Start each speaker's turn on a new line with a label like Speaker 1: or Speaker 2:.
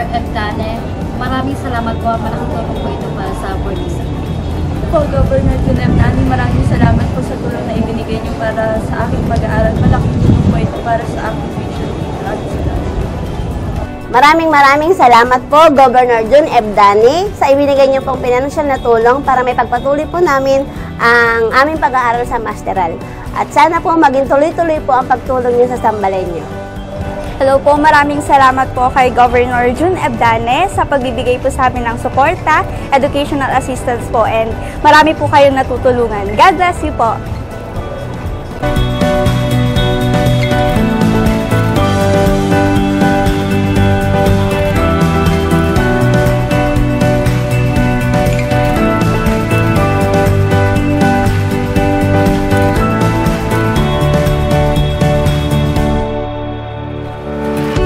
Speaker 1: Governor Ebdane. Maraming salamat po. Malaking tulong po ito para sa Bornisa.
Speaker 2: Po, Governor Jun Ebdane, maraming salamat po sa tulong na ibinigay niyo para sa aking pag-aaral. Malaking tulong po ito para sa aking future.
Speaker 3: Maraming salamat po, Governor Jun Ebdane, sa ibinigay niyo pong pinansyal na tulong para may pagpatuloy po namin ang aming pag-aaral sa Masteral. At sana po maging tuloy-tuloy po ang pagtulong niyo sa Sambalenyo.
Speaker 4: Hello po, maraming salamat po kay Governor Jun Ebdane sa pagbibigay po sa amin ng suporta, educational assistance po, and marami po kayong natutulungan. God bless you po!